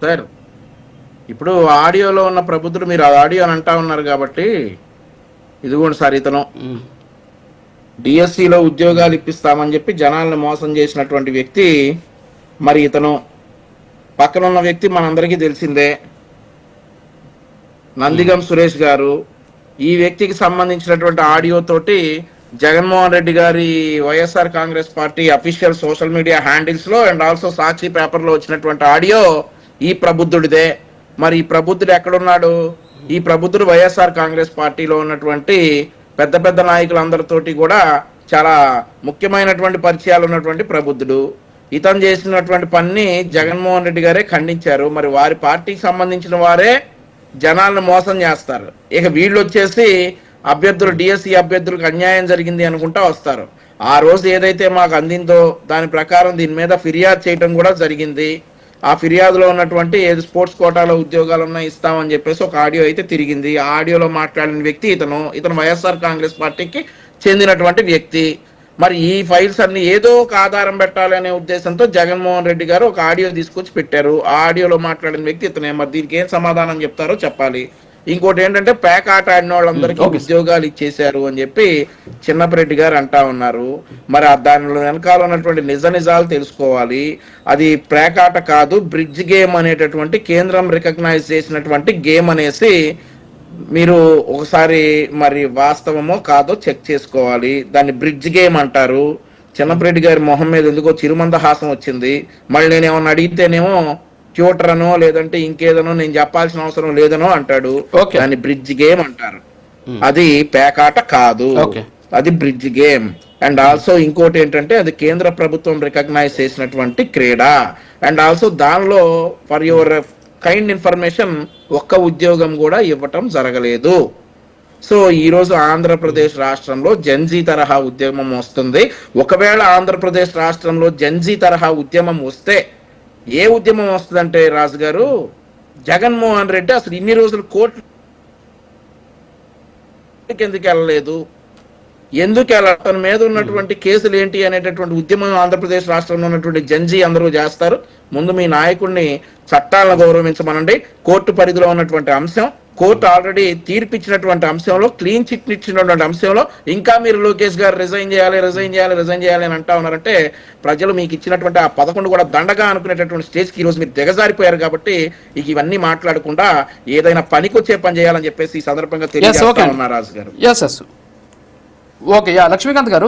Sir ఇప్పుడు ఆడియోలో ఉన్న ప్రబుద్ధుడు మీరు ఆ ఆడియో అని అంటా ఉన్నారు కాబట్టి ఇదిగోండి సార్, ఇతను డిఎస్సిలో ఉద్యోగాలు ఇప్పిస్తామని చెప్పి జనాలను మోసం చేసినటువంటి వ్యక్తి. మరి ఇతను పక్కన ఉన్న వ్యక్తి మనందరికీ తెలిసిందే, నందిగం సురేష్ గారు. ఈ వ్యక్తికి సంబంధించినటువంటి ఆడియో తోటి జగన్మోహన్ రెడ్డి గారి YSR Congress party official social media handles లో అండ్ ఆల్సో సాక్షి పేపర్ లో వచ్చినటువంటి ఆడియో ఈ ప్రబుద్ధుడిదే. మరి ఈ ప్రబుద్ధుడు ఎక్కడున్నాడు? ఈ ప్రబుద్ధుడు వైఎస్ఆర్ కాంగ్రెస్ పార్టీలో ఉన్నటువంటి పెద్ద పెద్ద నాయకులందరితోటి కూడా చాలా ముఖ్యమైనటువంటి పరిచయాలు ఉన్నటువంటి ప్రబుద్ధుడు. ఇతను చేసినటువంటి పని జగన్మోహన్ రెడ్డి గారే ఖండించారు. మరి వారి పార్టీకి సంబంధించిన వారే జనాలను మోసం చేస్తారు. ఇక వీళ్ళు వచ్చేసి అభ్యర్థులు, డిఎస్సి అభ్యర్థులకు అన్యాయం జరిగింది అనుకుంటా వస్తారు. ఆ రోజు ఏదైతే మాకు అందిందో దాని ప్రకారం దీని మీద ఫిర్యాదు చేయడం కూడా జరిగింది. ఆ ఫిర్యాదులో ఉన్నటువంటి ఏది స్పోర్ట్స్ కోటాలో ఉద్యోగాలు ఉన్నా ఇస్తామని చెప్పేసి ఒక ఆడియో అయితే తిరిగింది. ఆ ఆడియోలో మాట్లాడిన వ్యక్తి ఇతను వైఎస్ఆర్ కాంగ్రెస్ పార్టీకి చెందినటువంటి వ్యక్తి. మరి ఈ ఫైల్స్ అన్ని ఏదో ఒక ఆధారం పెట్టాలి అనే ఉద్దేశంతో జగన్మోహన్ రెడ్డి గారు ఒక ఆడియో తీసుకొచ్చి పెట్టారు. ఆ ఆడియోలో మాట్లాడిన వ్యక్తి ఇతనే. మరి దీనికి ఏం సమాధానం చెప్తారో చెప్పాలి. ఇంకోటి ఏంటంటే పేక ఆట ఆడిన వాళ్ళందరికీ ఉద్యోగాలు ఇచ్చేశారు అని చెప్పి చిన్నపరెడ్డి గారు అంటా ఉన్నారు. మరి దానిలో వెనకాల ఉన్నటువంటి నిజాలు తెలుసుకోవాలి. అది పేకాట కాదు, బ్రిడ్జ్ గేమ్ అనేటటువంటి కేంద్రం రికగ్నైజ్ చేసినటువంటి గేమ్ అనేసి మీరు ఒకసారి మరి వాస్తవమో కాదో చెక్ చేసుకోవాలి. దాన్ని బ్రిడ్జ్ గేమ్ అంటారు. చిన్నపరెడ్డి గారి మొహం మీద ఎందుకో చిరుమందహాసం వచ్చింది. మళ్ళీ నేను ఏమన్నా అడిగితేనేమో ట్యూటర్ అనో లేదంటే ఇంకేదనో నేను చెప్పాల్సిన అవసరం లేదనో అంటాడు. దాన్ని బ్రిడ్జ్ గేమ్ అంటారు. అది పేకాట కాదు, అది బ్రిడ్జ్ గేమ్. అండ్ ఆల్సో ఇంకోటి ఏంటంటే అది కేంద్ర ప్రభుత్వం రికగ్నైజ్ చేసినటువంటి క్రీడ. అండ్ ఆల్సో దానిలో ఫర్ యువర్ కైండ్ ఇన్ఫర్మేషన్ ఒక్క ఉద్యోగం కూడా ఇవ్వటం జరగలేదు. సో ఈ రోజు ఆంధ్రప్రదేశ్ రాష్ట్రంలో జెన్జీ తరహా ఉద్యమం వస్తుంది. ఒకవేళ ఆంధ్రప్రదేశ్ రాష్ట్రంలో జెన్జీ తరహా ఉద్యమం వస్తే ఏ ఉద్యమం వస్తుందంటే రాజు గారు, జగన్మోహన్ రెడ్డి అసలు ఇన్ని రోజులు కోర్టుకి ఎందుకు వెళ్ళలేదు, ఎందుకు వెళ్ళాలి, తన మీద ఉన్నటువంటి కేసులు ఏంటి అనేటటువంటి ఉద్యమం ఆంధ్రప్రదేశ్ రాష్ట్రంలో ఉన్నటువంటి జెన్జీ అందరూ చేస్తారు. ముందు మీ నాయకుడిని చట్టాలను గౌరవించమనండి. కోర్టు పరిధిలో ఉన్నటువంటి అంశం, కోర్టు ఆల్రెడీ తీర్పిచ్చినటువంటి అంశంలో, క్లీన్ చిట్ ఇచ్చినటువంటి అంశంలో ఇంకా మీరు లోకేష్ గారు రిజైన్ చేయాలి అని అంటా ఉన్నారంటే ప్రజలు మీకు ఇచ్చినటువంటి ఆ 11 కూడా దండగా అనుకునేటటువంటి స్టేజ్కి ఈరోజు మీరు దిగజారిపోయారు. కాబట్టి ఇక ఇవన్నీ మాట్లాడకుండా ఏదైనా పనికొచ్చే పని చేయాలని చెప్పేసి ఈ సందర్భంగా తెలియజేస్తా ఉన్నారు రాజు గారు. ఓకే, లక్ష్మీకాంత్ గారు.